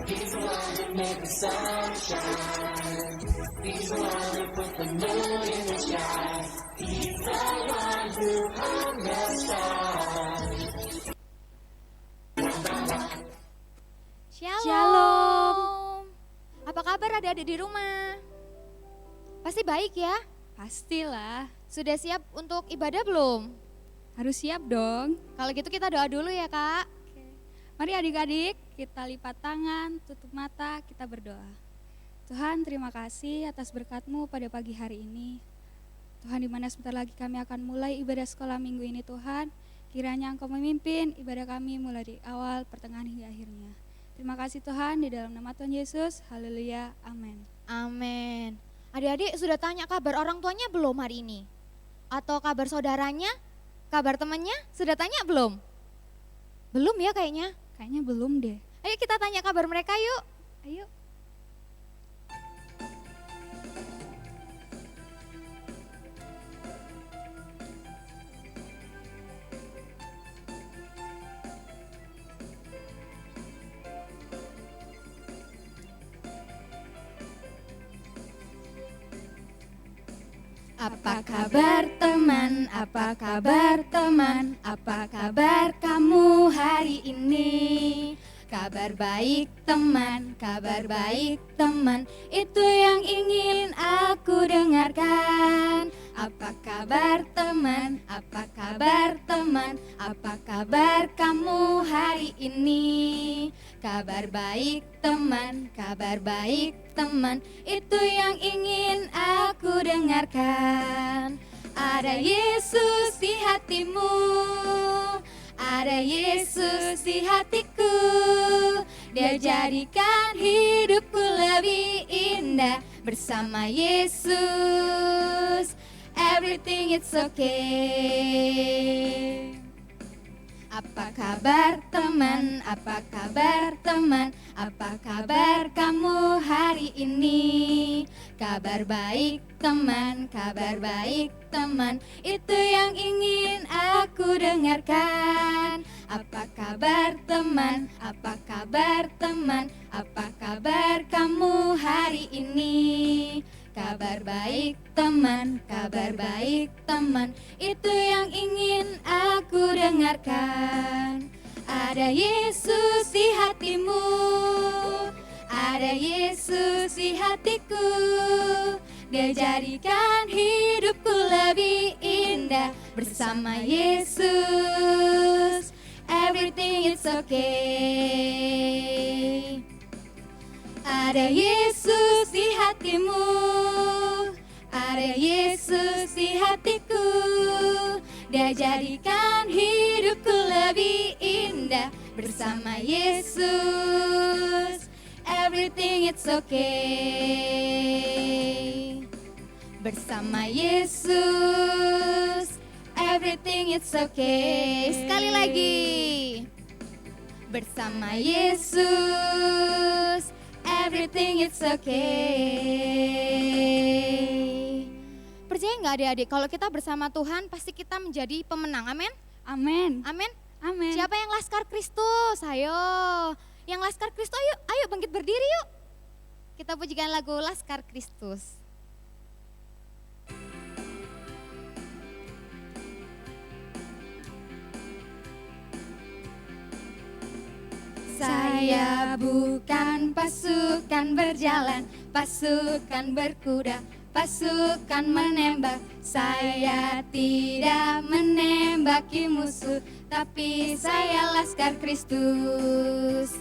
He's the one who made the sun shine. He's the one who put the moon in the sky. He's the one who hung the stars. Shalom. Apa kabar adik-adik di rumah? Pasti baik ya? Pastilah, Sudah siap untuk ibadah belum? harus siap dong. Kalau gitu kita doa dulu ya kak. Mari adik-adik, kita lipat tangan, tutup mata, kita berdoa. Tuhan, terima kasih atas berkat-Mu pada pagi hari ini. Tuhan, di mana sebentar lagi kami akan mulai ibadah sekolah minggu ini Tuhan. Kiranya Engkau memimpin ibadah kami mulai dari awal, pertengahan hingga akhirnya. Terima kasih Tuhan, di dalam nama Tuhan Yesus, haleluya, amin. Amin. Adik-adik sudah tanya kabar orang tuanya belum hari ini? Atau kabar saudaranya? Kabar temannya? Sudah tanya belum? Belum ya kayaknya. Kayaknya belum deh. Ayo kita tanya kabar mereka yuk. Ayo. Apa kabar teman, apa kabar teman, apa kabar kamu hari ini? Kabar baik teman, itu yang ingin aku dengarkan. Apa kabar teman, apa kabar teman, apa kabar kamu hari ini? Kabar baik teman, itu yang ingin aku dengarkan. Ada Yesus di hatimu, ada Yesus di hatiku. Dia jadikan hidupku lebih indah bersama Yesus. Everything it's okay. Apa kabar teman, apa kabar teman, apa kabar kamu hari ini? Kabar baik teman, itu yang ingin aku dengarkan. Apa kabar teman, apa kabar teman, apa kabar kamu hari ini? Kabar baik teman, itu yang ingin aku dengarkan. Ada Yesus di hatimu, ada Yesus di hatiku. Dia jadikan hidupku lebih indah bersama Yesus. Everything is okay. Ada Yesus di hatimu, ada Yesus di hatiku. Dia jadikan hidupku lebih indah bersama Yesus. Everything it's okay. Bersama Yesus, everything it's okay. Sekali lagi. Bersama Yesus, everything it's okay. Percaya nggak adik-adik, kalau kita bersama Tuhan pasti kita menjadi pemenang, amin? Amin. Amin? Amin. Siapa yang laskar Kristus? Ayo, yang laskar Kristus ayo bangkit berdiri yuk. Kita pujikan lagu Laskar Kristus. Saya bukan pasukan berjalan, pasukan berkuda, pasukan menembak. Saya tidak menembaki musuh, tapi saya laskar Kristus.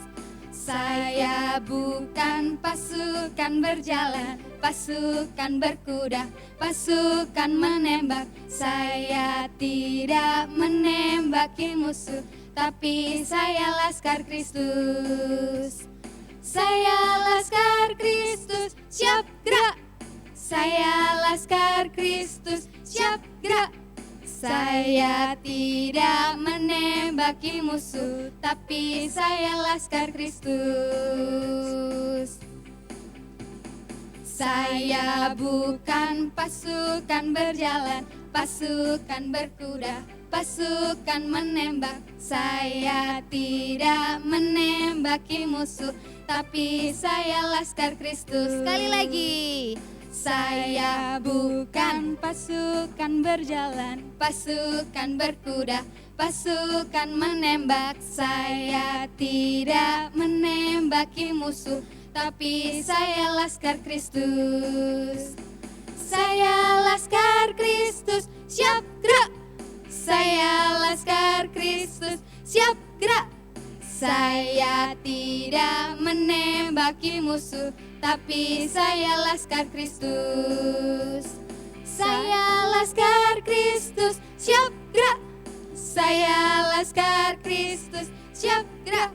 Saya bukan pasukan berjalan, pasukan berkuda, pasukan menembak. Saya tidak menembaki musuh, tapi saya laskar Kristus. Saya laskar Kristus, siap gerak. Saya laskar Kristus, siap gerak. Saya tidak menembaki musuh, tapi saya laskar Kristus. Saya bukan pasukan berjalan, pasukan berkuda, pasukan menembak. Saya tidak menembak menembaki musuh, tapi saya laskar Kristus. Sekali lagi. Saya bukan pasukan berjalan, pasukan berkuda, pasukan menembak. Saya tidak menembaki musuh, tapi saya laskar Kristus. Saya laskar Kristus, siap gerak. Saya laskar Kristus, siap gerak. Saya tidak menembaki musuh, tapi saya laskar Kristus. Saya laskar Kristus, siap gerak. Saya laskar Kristus, siap gerak.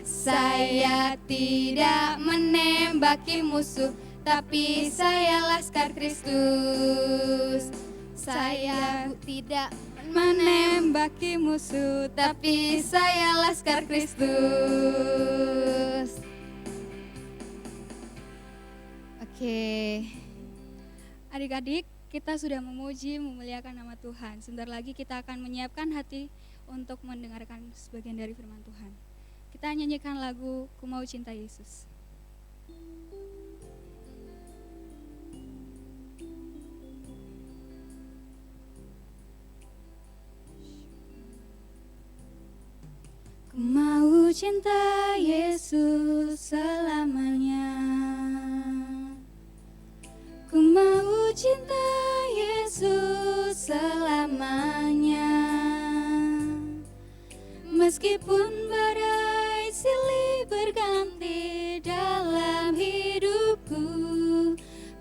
Saya tidak menembaki musuh, tapi saya laskar Kristus. Saya tidak menembaki musuh, tapi saya laskar Kristus. Oke. Adik-adik, kita sudah memuji, memuliakan nama Tuhan. Sebentar lagi kita akan menyiapkan hati untuk mendengarkan sebagian dari firman Tuhan. Kita nyanyikan lagu Ku Mau Cinta Yesus. Ku mau cinta Yesus selamanya. Ku mau cinta Yesus selamanya. Meskipun badai silih berganti dalam hidupku,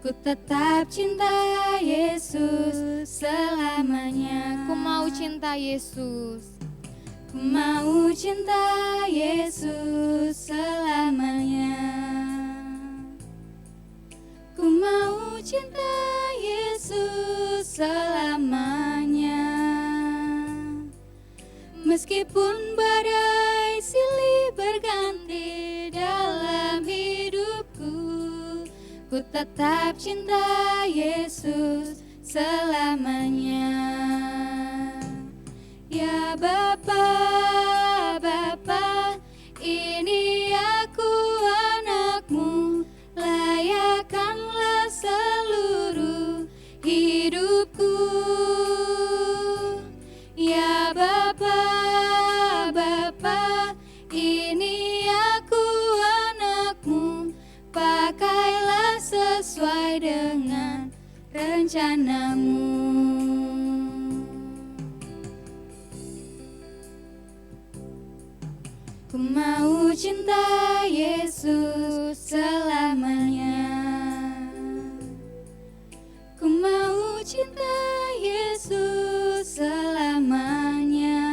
ku tetap cinta Yesus selamanya. Ku mau cinta Yesus. Ku mau cinta Yesus selamanya. Ku mau cinta Yesus selamanya. Meskipun badai silih berganti dalam hidupku, ku tetap cinta Yesus selamanya. Ya Bapa, Bapa, ini aku anakmu, layakkanlah seluruh hidupku. Ya Bapa, Bapa, ini aku anakmu, pakailah sesuai dengan rencanamu. Ku mau cinta Yesus selamanya. Ku mau cinta Yesus selamanya.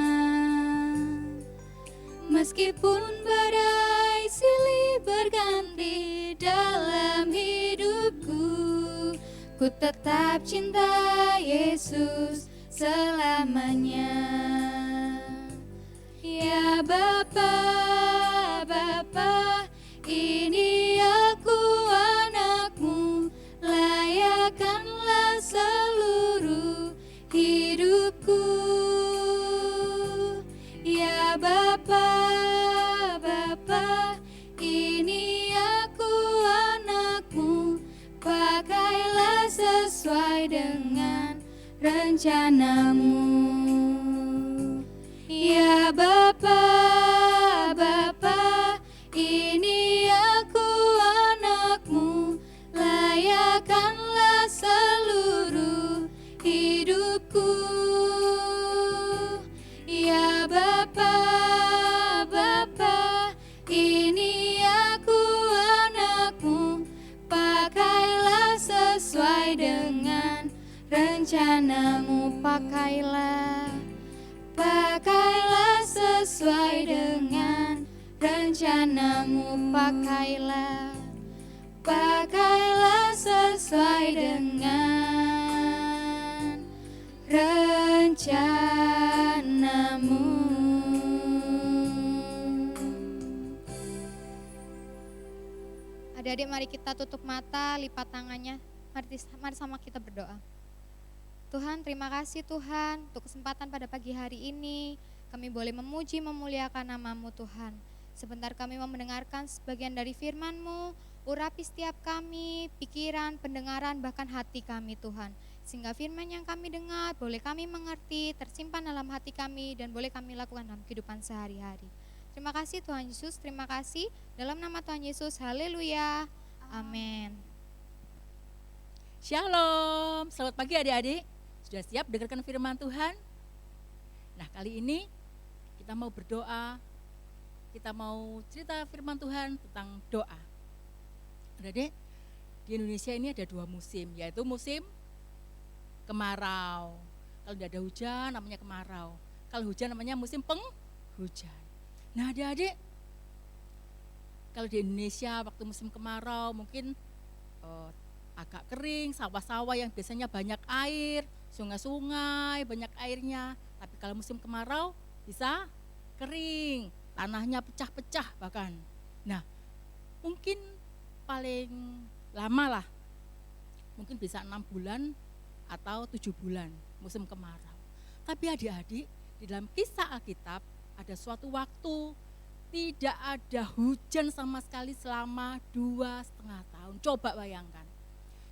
Meskipun badai silih berganti dalam hidupku, ku tetap cinta Yesus selamanya. Ya Bapa, Bapa, ini aku anakmu, layakkanlah seluruh hidupku. Ya Bapa, Bapa, ini aku anakmu, pakailah sesuai dengan rencanamu. Ya Bapa, Bapa, ini aku anakmu, layakkanlah seluruh hidupku. Ya Bapa, Bapa, ini aku anakmu, pakailah sesuai dengan rencanamu. Pakailah sesuai dengan rencanamu. Pakailah sesuai dengan rencanamu. Adik-adik, mari kita tutup mata, lipat tangannya. Mari sama kita berdoa. Tuhan, terima kasih Tuhan untuk kesempatan pada pagi hari ini. Kami boleh memuji, memuliakan nama-Mu Tuhan. Sebentar kami mau mendengarkan sebagian dari firman-Mu, urapi setiap kami, pikiran, pendengaran, bahkan hati kami Tuhan. Sehingga firman yang kami dengar boleh kami mengerti, tersimpan dalam hati kami, dan boleh kami lakukan dalam kehidupan sehari-hari. Terima kasih Tuhan Yesus, terima kasih. Dalam nama Tuhan Yesus, haleluya, amin. Shalom, selamat pagi adik-adik. Sudah siap dengarkan firman Tuhan? Nah, kali ini kita mau berdoa, kita mau cerita firman Tuhan tentang doa. Adik-adik, di Indonesia ini ada 2 musim, yaitu musim kemarau. Kalau tidak ada hujan namanya kemarau. Kalau hujan namanya musim penghujan. Nah, adik-adik, kalau di Indonesia waktu musim kemarau mungkin agak kering, sawah-sawah yang biasanya banyak air, sungai-sungai banyak airnya. Tapi kalau musim kemarau bisa kering, tanahnya pecah-pecah bahkan. Nah, mungkin paling lama lah, mungkin bisa 6 bulan atau 7 bulan musim kemarau. Tapi adik-adik, di dalam kisah Alkitab ada suatu waktu tidak ada hujan sama sekali selama 2,5 tahun. Coba bayangkan,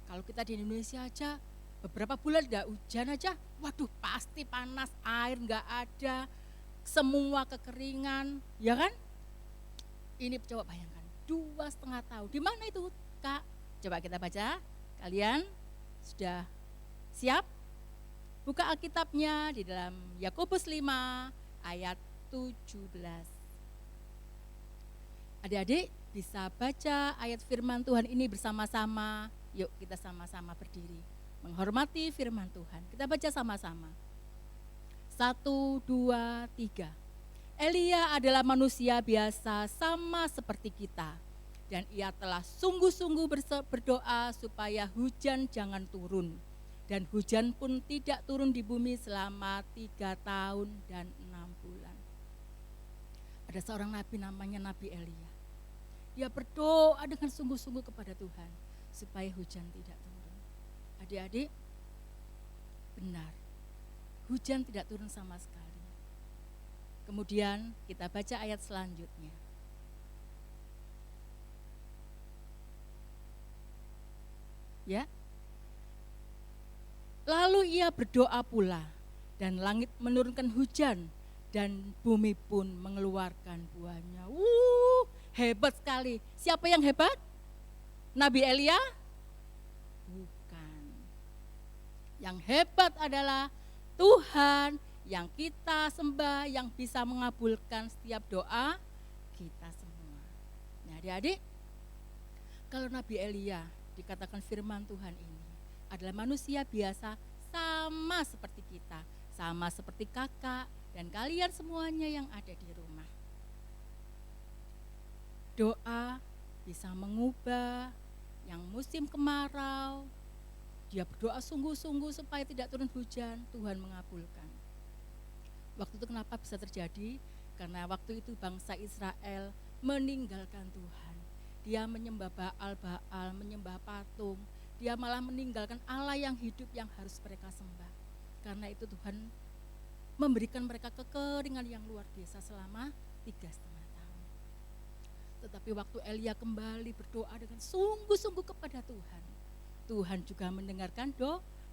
kalau kita di Indonesia aja beberapa bulan tidak hujan aja, waduh pasti panas, air nggak ada, semua kekeringan, ya kan? Ini coba bayangkan, 2,5 tahun. Di mana itu, Kak? Coba kita baca. Kalian sudah siap? Buka Alkitabnya di dalam Yakobus 5 ayat 17. Adik-adik bisa baca ayat firman Tuhan ini bersama-sama. Yuk kita sama-sama berdiri menghormati firman Tuhan. Kita baca sama-sama. 1, 2, 3. Elia adalah manusia biasa sama seperti kita. Dan ia telah sungguh-sungguh berdoa supaya hujan jangan turun. Dan hujan pun tidak turun di bumi selama 3 tahun dan 6 bulan. Ada seorang nabi namanya Nabi Elia. Dia berdoa dengan sungguh-sungguh kepada Tuhan supaya hujan tidak turun. Adik-adik, benar, hujan tidak turun sama sekali. Kemudian kita baca ayat selanjutnya. Ya. Lalu ia berdoa pula, dan langit menurunkan hujan, dan bumi pun mengeluarkan buahnya. Hebat sekali. Siapa yang hebat? Nabi Elia? Bukan. Yang hebat adalah Tuhan yang kita sembah, yang bisa mengabulkan setiap doa kita semua. Nah, adik-adik, kalau Nabi Elia dikatakan firman Tuhan ini adalah manusia biasa sama seperti kita, sama seperti kakak dan kalian semuanya yang ada di rumah. Doa bisa mengubah yang musim kemarau. Dia berdoa sungguh-sungguh supaya tidak turun hujan, Tuhan mengabulkan. Waktu itu kenapa bisa terjadi? Karena waktu itu bangsa Israel meninggalkan Tuhan. Dia menyembah Baal, menyembah patung. Dia malah meninggalkan Allah yang hidup yang harus mereka sembah. Karena itu Tuhan memberikan mereka kekeringan yang luar biasa selama 3,5 tahun. Tetapi waktu Elia kembali berdoa dengan sungguh-sungguh kepada Tuhan, Tuhan juga mendengarkan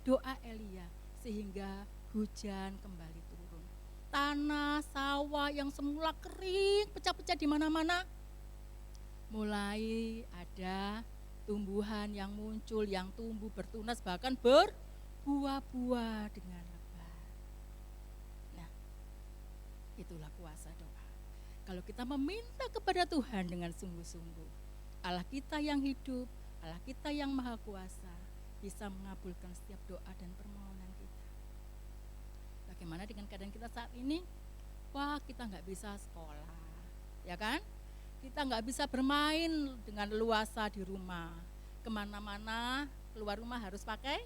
doa Elia sehingga hujan kembali turun. Tanah, sawah yang semula kering, pecah-pecah di mana-mana, mulai ada tumbuhan yang muncul, yang tumbuh bertunas, bahkan berbuah-buah dengan lebat. Nah, itulah kuasa doa. Kalau kita meminta kepada Tuhan dengan sungguh-sungguh, Allah kita yang hidup, Allah kita yang maha kuasa, bisa mengabulkan setiap doa dan permohonan kita. Bagaimana dengan keadaan kita saat ini? Wah, kita nggak bisa sekolah, ya kan? Kita nggak bisa bermain dengan leluasa di rumah. Kemana-mana, keluar rumah harus pakai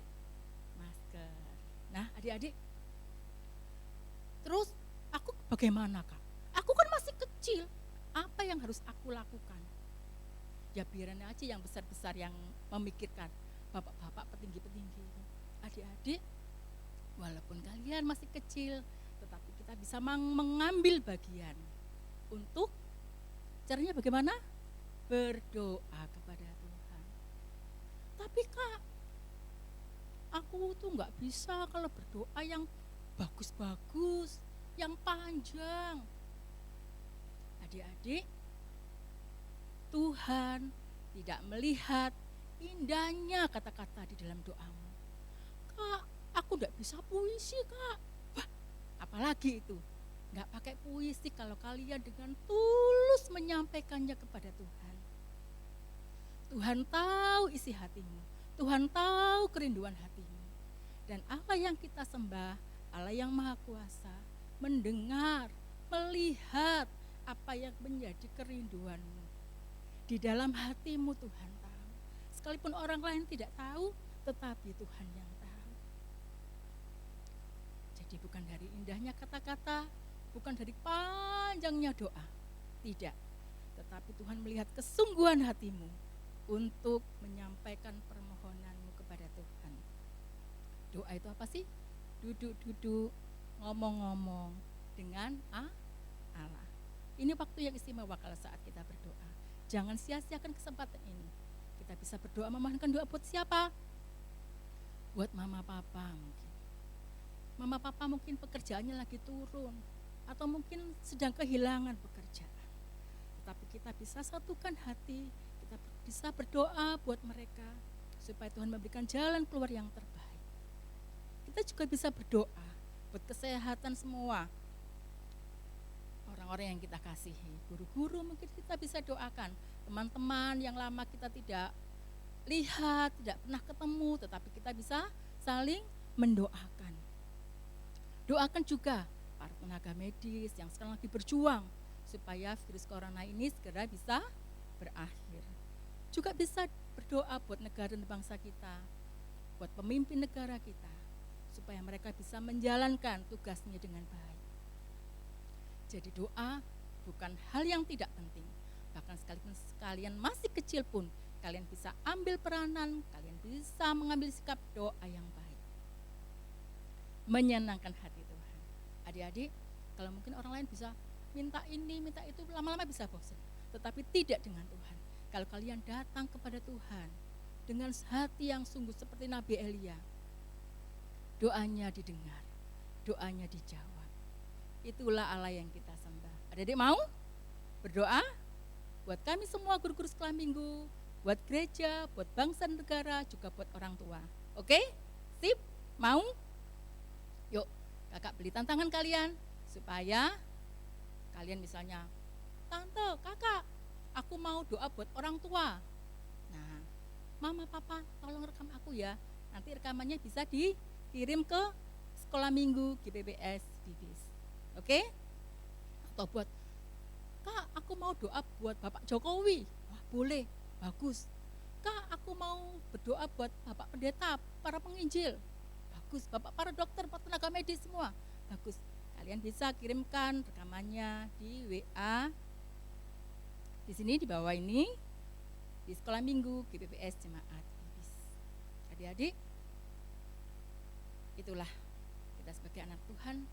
masker. Nah, adik-adik, terus aku bagaimana, Kak? Aku kan masih kecil, apa yang harus aku lakukan? Ya biarin aja yang besar-besar yang memikirkan, bapak-bapak petinggi-petinggi itu. Adik-adik, walaupun kalian masih kecil, tetapi kita bisa mengambil bagian untuk Caranya bagaimana? Berdoa kepada Tuhan. Tapi Kak, aku tuh nggak bisa kalau berdoa yang bagus-bagus, yang panjang. Adik-adik, Tuhan tidak melihat indahnya kata-kata di dalam doamu. Kak, aku nggak bisa puisi Kak. Wah, apalagi itu. Nggak pakai puisi kalau kalian dengan tulus menyampaikannya kepada Tuhan. Tuhan tahu isi hatimu. Tuhan tahu kerinduan hatimu. Dan Allah yang kita sembah, Allah yang Maha Kuasa, mendengar, melihat apa yang menjadi kerinduanmu. Di dalam hatimu Tuhan tahu. Sekalipun orang lain tidak tahu, tetapi Tuhan yang tahu. Jadi bukan dari indahnya kata-kata, bukan dari panjangnya doa, tidak. Tetapi Tuhan melihat kesungguhan hatimu untuk menyampaikan permohonanmu kepada Tuhan. Doa itu apa sih? Duduk-duduk, ngomong-ngomong dengan Allah. Ini waktu yang istimewa kalau saat kita berdoa. Jangan sia-siakan kesempatan ini. Kita bisa berdoa memohonkan doa buat siapa? Buat mama papa mungkin. Mama papa mungkin pekerjaannya lagi turun, atau mungkin sedang kehilangan pekerjaan. Tetapi kita bisa satukan hati, kita bisa berdoa buat mereka supaya Tuhan memberikan jalan keluar yang terbaik. Kita juga bisa berdoa buat kesehatan semua orang-orang yang kita kasihi. Guru-guru mungkin kita bisa doakan, teman-teman yang lama kita tidak lihat, tidak pernah ketemu, tetapi kita bisa saling mendoakan. Doakan juga para tenaga medis yang sekarang lagi berjuang supaya virus corona ini segera bisa berakhir. Juga bisa berdoa buat negara dan bangsa kita, buat pemimpin negara kita, supaya mereka bisa menjalankan tugasnya dengan baik. Jadi doa bukan hal yang tidak penting. Bahkan sekalipun kalian masih kecil pun, kalian bisa ambil peranan, kalian bisa mengambil sikap doa yang baik. Menyenangkan hati Tuhan. Adik-adik, kalau mungkin orang lain bisa minta ini, minta itu, lama-lama bisa bosan. Tetapi tidak dengan Tuhan. Kalau kalian datang kepada Tuhan dengan hati yang sungguh seperti Nabi Elia, doanya didengar, doanya dijawab. Itulah Allah yang kita sembah. Adik-adik mau berdoa? Buat kami semua guru-guru sekolah minggu, buat gereja, buat bangsa dan negara, juga buat orang tua. Oke? Sip? Mau? Yuk, kakak beli tantangan kalian supaya kalian misalnya, tante, kakak, aku mau doa buat orang tua. Nah, mama, papa, tolong rekam aku ya. Nanti rekamannya bisa dikirim ke sekolah minggu GPPS Bibis. Oke? Atau buat, kak, aku mau doa buat Bapak Jokowi. Wah, boleh, bagus. Kak, aku mau berdoa buat Bapak Pendeta, para penginjil. Bagus, Bapak para dokter, para tenaga medis semua. Bagus. Kalian bisa kirimkan rekamannya di WA. Di sini di bawah ini di sekolah minggu GPPS Jemaat Bibis. Adik-adik, itulah kita sebagai anak Tuhan,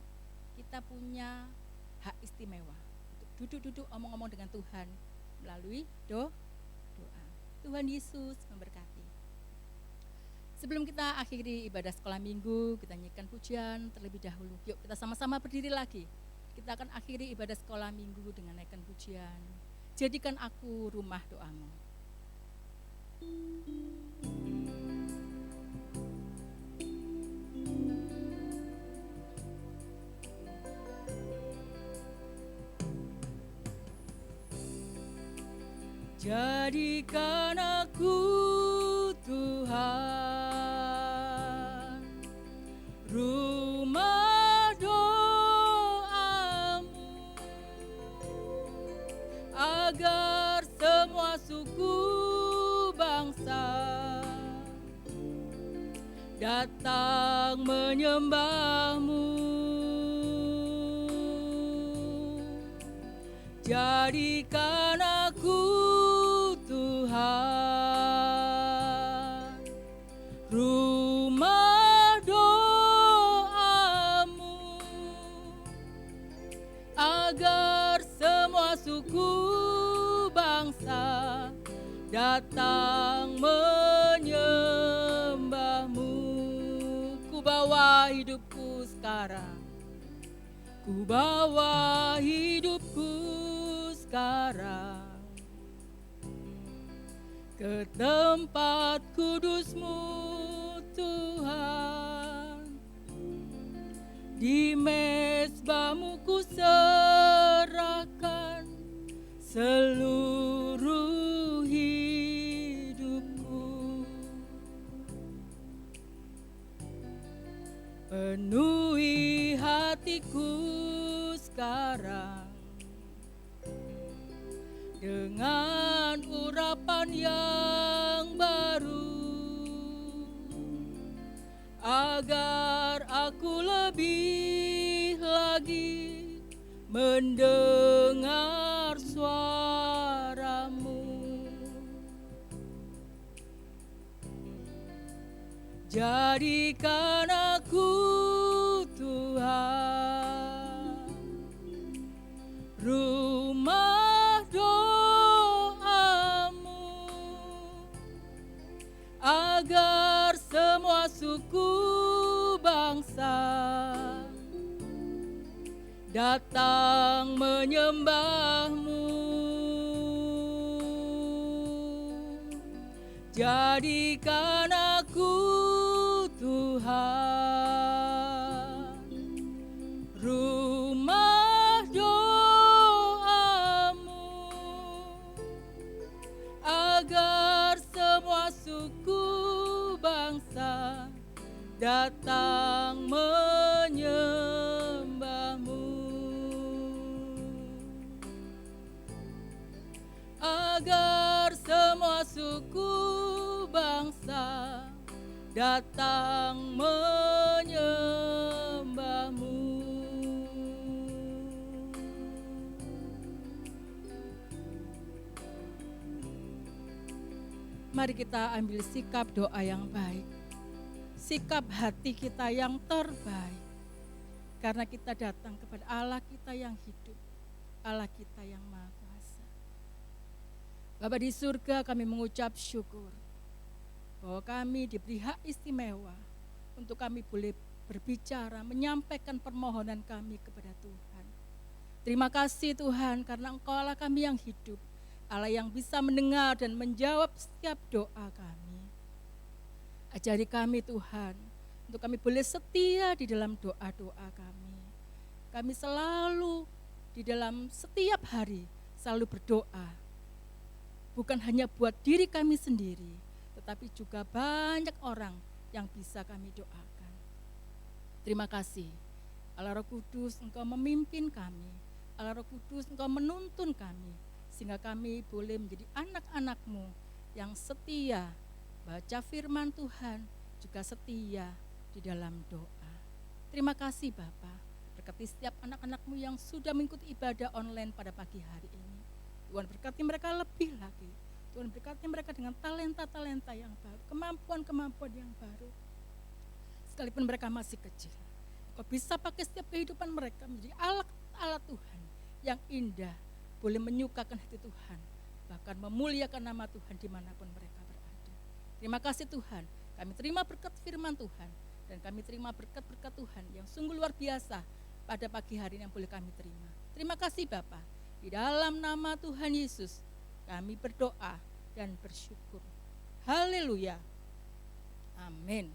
kita punya hak istimewa untuk duduk-duduk omong-omong dengan Tuhan melalui doa. Tuhan Yesus memberkati. Sebelum kita akhiri ibadah sekolah minggu, kita nyanyikan pujian terlebih dahulu. Yuk kita sama-sama berdiri lagi. Kita akan akhiri ibadah sekolah minggu dengan naikkan pujian. Jadikan aku rumah doamu. Jadikan aku Tuhan rumah doamu, agar semua suku bangsa datang menyembahmu. Jadikan aku Tuhan rumah doamu, agar semua suku datang menyembahmu. Ku bawa hidupku sekarang, ku bawa hidupku sekarang ke tempat kudus-Mu Tuhan. Di mezbah-Mu ku serahkan seluruh hidupku. Penuhi hatiku sekarang dengan urapan yang baru, agar aku lebih lagi mendengar suara-Mu. Jadikan aku Tuhan rumah doa-Mu, agar semua suku bangsa datang menyembah-Mu. Jadikan aku Tuhan rumah doa-Mu, agar semua suku bangsa datang menyembah-Mu, agar semua suku bangsa datang menyembah-Mu. Mari kita ambil sikap doa yang baik, sikap hati kita yang terbaik, karena kita datang kepada Allah kita yang hidup, Allah kita yang Maha Kuasa. Bapa di surga, kami mengucap syukur bahwa kami diberi hak istimewa untuk kami boleh berbicara, menyampaikan permohonan kami kepada Tuhan. Terima kasih Tuhan, karena Engkau Allah kami yang hidup, Allah yang bisa mendengar dan menjawab setiap doa kami. Ajari kami Tuhan, untuk kami boleh setia di dalam doa-doa kami. Kami selalu di dalam setiap hari selalu berdoa, bukan hanya buat diri kami sendiri, tetapi juga banyak orang yang bisa kami doakan. Terima kasih Allah Roh Kudus, Engkau memimpin kami, Allah Roh Kudus, Engkau menuntun kami, sehingga kami boleh menjadi anak-anak-Mu yang setia, baca firman Tuhan, juga setia di dalam doa. Terima kasih Bapa, berkati setiap anak-anak-Mu yang sudah mengikuti ibadah online pada pagi hari ini. Tuhan berkati mereka lebih lagi, Tuhan berkati mereka dengan talenta-talenta yang baru, kemampuan-kemampuan yang baru. Sekalipun mereka masih kecil, Kau bisa pakai setiap kehidupan mereka menjadi alat Tuhan yang indah, boleh menyukakan hati Tuhan, bahkan memuliakan nama Tuhan dimanapun mereka berada. Terima kasih Tuhan, kami terima berkat firman Tuhan, dan kami terima berkat-berkat Tuhan yang sungguh luar biasa pada pagi hari ini yang boleh kami terima. Terima kasih Bapa, di dalam nama Tuhan Yesus kami berdoa dan bersyukur. Haleluya. Amin.